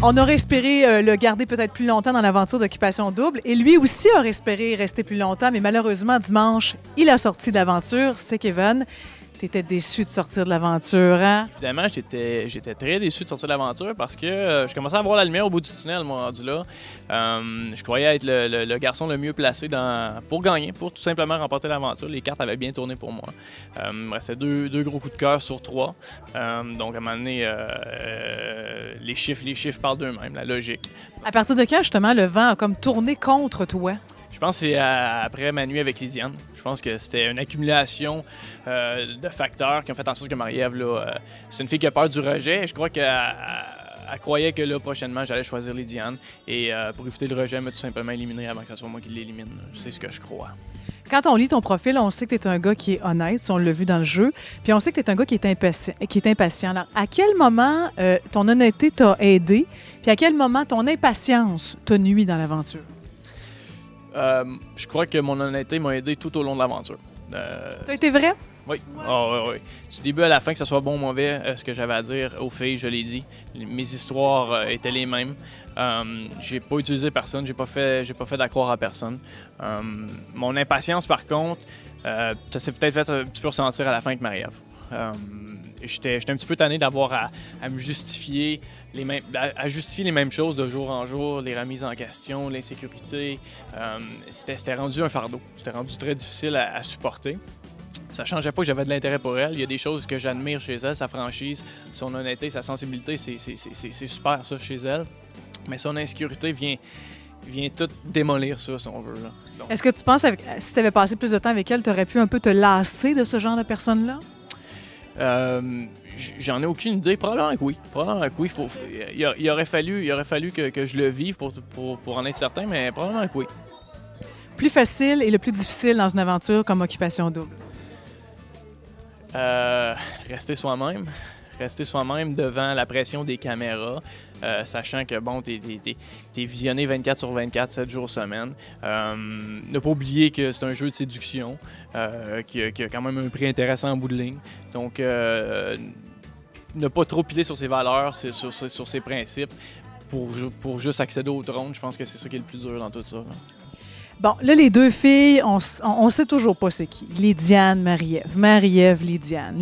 On aurait espéré le garder peut-être plus longtemps dans l'aventure d'Occupation Double. Et lui aussi aurait espéré rester plus longtemps, mais malheureusement, dimanche, il a sorti de l'aventure. C'est Kevin. T'étais déçu de sortir de l'aventure, hein? Évidemment, j'étais très déçu de sortir de l'aventure parce que je commençais à voir la lumière au bout du tunnel, moi, rendu là. Je croyais être le garçon le mieux placé pour gagner, pour tout simplement remporter l'aventure. Les cartes avaient bien tourné pour moi. Il me restait deux gros coups de cœur sur 3. Donc, à un moment donné, les chiffres parlent d'eux-mêmes, la logique. À partir de quand, justement, le vent a comme tourné contre toi? Je pense que c'est après ma nuit avec Lydiane. Je pense que c'était une accumulation de facteurs qui ont fait en sorte que Marie-Ève, c'est une fille qui a peur du rejet. Je crois qu'elle croyait que là, prochainement, j'allais choisir Lydiane. Et pour éviter le rejet, elle m'a tout simplement éliminé avant que ce soit moi qui l'élimine. C'est ce que je crois. Quand on lit ton profil, on sait que tu es un gars qui est honnête, si on l'a vu dans le jeu, puis on sait que tu es un gars qui est impatient. Alors, à quel moment ton honnêteté t'a aidé, puis à quel moment ton impatience t'a nui dans l'aventure? Je crois que mon honnêteté m'a aidé tout au long de l'aventure. T'as été vrai? Oui. Oui. Du début à la fin, que ce soit bon ou mauvais, ce que j'avais à dire aux filles, je l'ai dit. Mes histoires étaient les mêmes. J'ai pas utilisé personne, j'ai pas fait d'accroire à personne. Mon impatience, par contre, ça s'est peut-être fait un petit peu ressentir à la fin avec Marie-Ève. J'étais un petit peu tanné d'avoir à me justifier à justifier les mêmes choses de jour en jour, les remises en question, l'insécurité. C'était rendu un fardeau. C'était rendu très difficile à supporter. Ça ne changeait pas que j'avais de l'intérêt pour elle. Il y a des choses que j'admire chez elle, sa franchise, son honnêteté, sa sensibilité, c'est super ça chez elle. Mais son insécurité vient tout démolir ça, si on veut. Là. Est-ce que tu penses, si tu avais passé plus de temps avec elle, tu aurais pu un peu te lasser de ce genre de personne-là? J'en ai aucune idée. Probablement que oui. Il aurait fallu que je le vive pour en être certain, mais probablement que oui. Plus facile et le plus difficile dans une aventure comme Occupation Double? Rester soi-même. Rester soi-même devant la pression des caméras, sachant que, bon, t'es visionné 24 sur 24, 7 jours semaine. Ne pas oublier que c'est un jeu de séduction qui a quand même un prix intéressant en bout de ligne. Donc, ne pas trop piler sur ses valeurs, sur ses principes pour juste accéder au trône. Je pense que c'est ça qui est le plus dur dans tout ça. Là. Bon, là, les deux filles, on sait toujours pas c'est qui. Lydiane, Marie-Ève. Marie-Ève, Lydiane.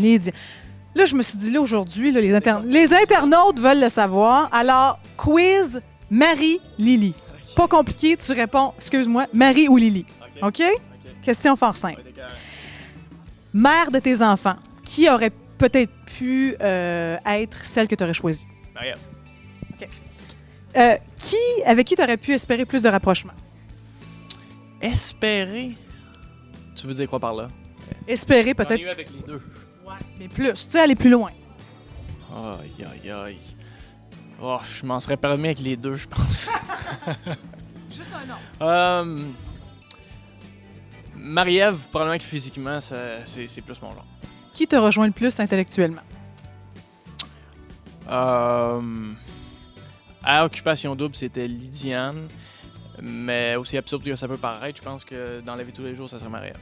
Là, je me suis dit, là, aujourd'hui, là, les internautes veulent le savoir. Alors, quiz Marie-Lily. Pas compliqué, tu réponds, excuse-moi, Marie ou Lily. OK? Question fort simple. Mère de tes enfants, qui aurait peut-être pu être celle que tu aurais choisie? Marie-Ève. OK. Avec qui tu aurais pu espérer plus de rapprochement? Espérer? Tu veux dire quoi par là? Espérer peut-être. J'en ai eu avec les deux. Ouais, mais plus. Tu sais, aller plus loin. Aïe. Oh, je m'en serais permis avec les deux, je pense. Juste un nom. Marie-Ève, probablement que physiquement, c'est plus mon genre. Qui te rejoint le plus intellectuellement? À Occupation Double, c'était Lydiane. Mais aussi absurde que ça peut paraître, je pense que dans la vie de tous les jours, ça serait Marie-Ève.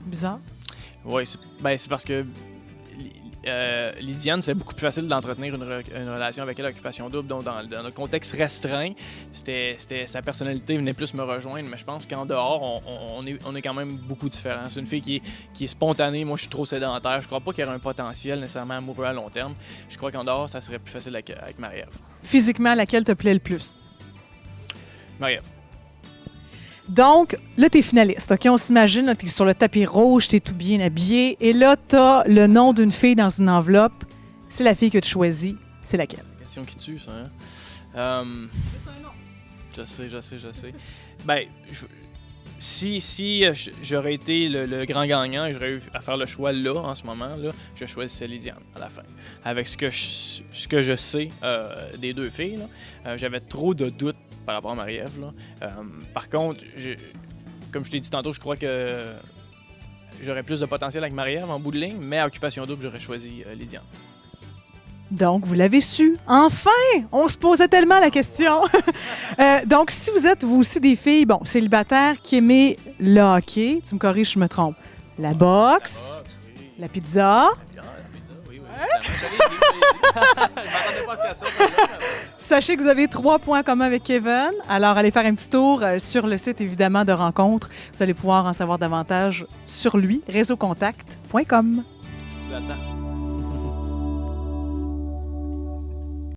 Bizarre. Oui, c'est parce que Lydiane, c'est beaucoup plus facile d'entretenir une relation avec elle à Occupation Double. Donc, dans le contexte restreint, sa personnalité venait plus me rejoindre. Mais je pense qu'en dehors, on est quand même beaucoup différents. C'est une fille qui est spontanée. Moi, je suis trop sédentaire. Je crois pas qu'il y aurait un potentiel nécessairement amoureux à long terme. Je crois qu'en dehors, ça serait plus facile avec Marie-Ève. Physiquement, laquelle te plaît le plus? Marie-Ève. Donc, là, t'es finaliste, OK? On s'imagine, t'es sur le tapis rouge, t'es tout bien habillé, et là, t'as le nom d'une fille dans une enveloppe. C'est la fille que tu choisis. C'est laquelle? Question qui tue, ça, hein? Je sais. Ben, si j'aurais été le grand gagnant et j'aurais eu à faire le choix là, en ce moment, là, je choisissais Lydiane à la fin. Avec ce que je sais des deux filles, là, j'avais trop de doutes par rapport à Marie-Ève. Par contre, comme je t'ai dit tantôt, je crois que j'aurais plus de potentiel avec Marie-Ève en bout de ligne, mais à Occupation Double, j'aurais choisi Lydiane. Donc, vous l'avez su. Enfin! On se posait tellement la question. Donc, si vous êtes, vous aussi, des filles, célibataires qui aimaient le hockey, tu me corriges si je me trompe, la boxe, Oui. la pizza. La pizza, oui. Je m'attendais pas à ce qu'elle sorte. Sachez que vous avez 3 points communs avec Kevin. Alors, allez faire un petit tour sur le site, évidemment, de Rencontre. Vous allez pouvoir en savoir davantage sur lui, réseaucontact.com. Je vous attends.